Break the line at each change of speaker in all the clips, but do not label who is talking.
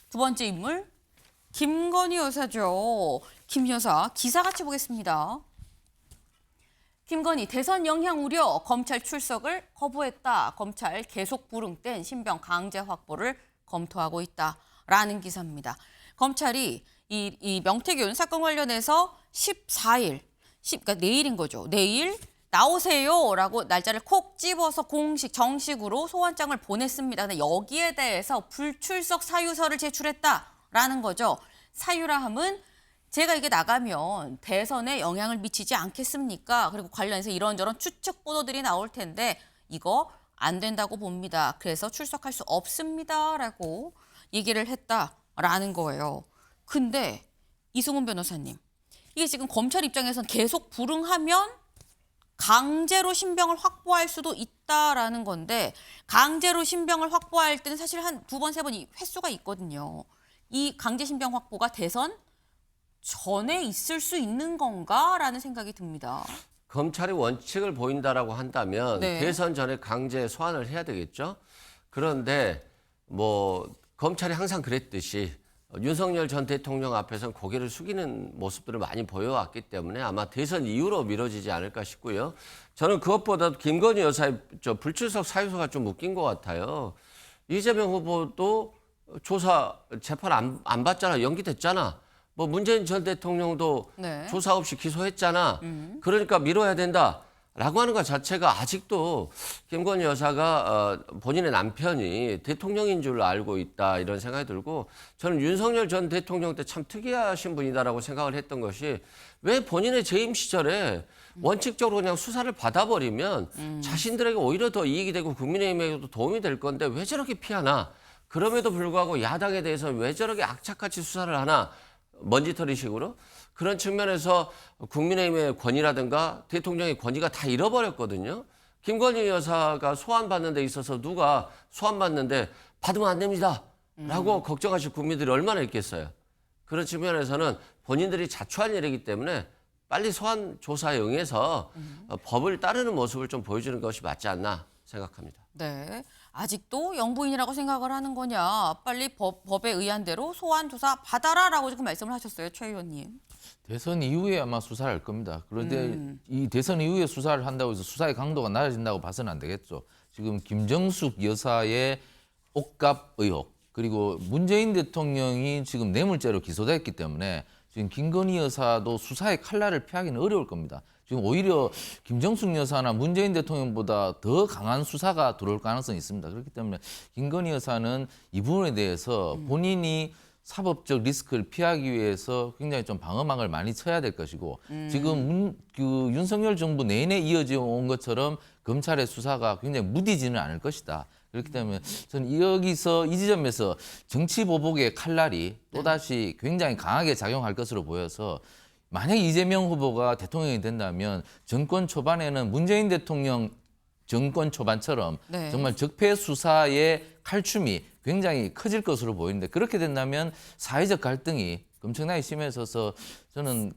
두 번째 인물 김건희 여사죠. 김 여사 기사 같이 보겠습니다. 김건희 대선 영향 우려 검찰 출석을 거부했다. 검찰 계속 부릉뗀 신병 강제 확보를 검토하고 있다라는 기사입니다. 검찰이 이 명태균 사건 관련해서 14일, 그러니까 내일인 거죠. 내일 나오세요라고 날짜를 콕 집어서 정식으로 소환장을 보냈습니다. 근데 여기에 대해서 불출석 사유서를 제출했다라는 거죠. 사유라 함은 제가 이게 나가면 대선에 영향을 미치지 않겠습니까? 그리고 관련해서 이런저런 추측 보도들이 나올 텐데 이거 안 된다고 봅니다. 그래서 출석할 수 없습니다라고 얘기를 했다라는 거예요. 근데 이승훈 변호사님, 이게 지금 검찰 입장에선 계속 불응하면 강제로 신병을 확보할 수도 있다라는 건데 강제로 신병을 확보할 때는 사실 한 두 번, 세 번 횟수가 있거든요. 이 강제 신병 확보가 대선 전에 있을 수 있는 건가라는 생각이 듭니다.
검찰이 원칙을 보인다라고 한다면
네.
대선 전에 강제 소환을 해야 되겠죠. 그런데 뭐 검찰이 항상 그랬듯이 윤석열 전 대통령 앞에서는 고개를 숙이는 모습들을 많이 보여왔기 때문에 아마 대선 이후로 미뤄지지 않을까 싶고요. 저는 그것보다도 김건희 여사의 불출석 사유서가 좀 웃긴 것 같아요. 이재명 후보도 조사 재판 안 받잖아. 연기됐잖아. 뭐 문재인 전 대통령도
네.
조사 없이 기소했잖아. 그러니까 미뤄야 된다라고 하는 것 자체가 아직도 김건희 여사가 본인의 남편이 대통령인 줄 알고 있다 이런 생각이 들고 저는 윤석열 전 대통령 때 참 특이하신 분이다라고 생각을 했던 것이 왜 본인의 재임 시절에 원칙적으로 그냥 수사를 받아버리면 자신들에게 오히려 더 이익이 되고 국민의힘에도 도움이 될 건데 왜 저렇게 피하나. 그럼에도 불구하고 야당에 대해서 왜 저렇게 악착같이 수사를 하나. 먼지털이식으로 그런 측면에서 국민의힘의 권위라든가 대통령의 권위가 다 잃어버렸거든요. 김건희 여사가 소환받는 데 있어서 누가 소환받는데 받으면 안 됩니다. 라고 걱정하실 국민들이 얼마나 있겠어요. 그런 측면에서는 본인들이 자초한 일이기 때문에 빨리 소환 조사에 응해서 법을 따르는 모습을 좀 보여주는 것이 맞지 않나 생각합니다.
네. 아직도 영부인이라고 생각을 하는 거냐. 빨리 법에 의한 대로 소환 조사 받아라라고 지금 말씀을 하셨어요. 최 의원님.
대선 이후에 아마 수사를 할 겁니다. 그런데 이 대선 이후에 수사를 한다고 해서 수사의 강도가 낮아진다고 봐서는 안 되겠죠. 지금 김정숙 여사의 옷값 의혹 그리고 문재인 대통령이 지금 뇌물죄로 기소됐기 때문에 지금 김건희 여사도 수사의 칼날을 피하기는 어려울 겁니다. 지금 오히려 김정숙 여사나 문재인 대통령보다 더 강한 수사가 들어올 가능성이 있습니다. 그렇기 때문에 김건희 여사는 이 부분에 대해서 본인이 사법적 리스크를 피하기 위해서 굉장히 좀 방어막을 많이 쳐야 될 것이고 지금 윤석열 정부 내내 이어져 온 것처럼 검찰의 수사가 굉장히 무디지는 않을 것이다. 그렇기 때문에 저는 여기서 이 지점에서 정치 보복의 칼날이 또다시 굉장히 강하게 작용할 것으로 보여서 만약 이재명 후보가 대통령이 된다면 정권 초반에는 문재인 대통령 정권 초반처럼
네.
정말 적폐 수사의 칼춤이 굉장히 커질 것으로 보이는데 그렇게 된다면 사회적 갈등이 엄청나게 심해져서 저는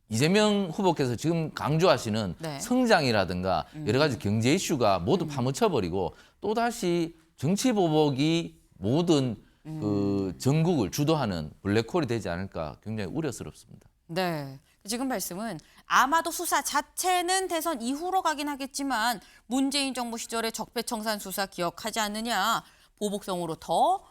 이재명 후보께서 지금 강조하시는
네.
성장이라든가 여러 가지 경제 이슈가 모두 파묻혀버리고 또다시 정치 보복이 모든 전국을 주도하는 블랙홀이 되지 않을까 굉장히 우려스럽습니다.
네. 지금 말씀은 아마도 수사 자체는 대선 이후로 가긴 하겠지만 문재인 정부 시절의 적폐청산 수사 기억하지 않느냐. 보복성으로 더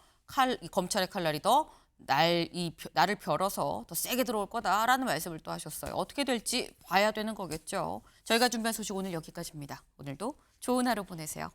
검찰의 칼날이 더 나를 벼러서 더 세게 들어올 거다라는 말씀을 또 하셨어요. 어떻게 될지 봐야 되는 거겠죠. 저희가 준비한 소식 오늘 여기까지입니다. 오늘도 좋은 하루 보내세요.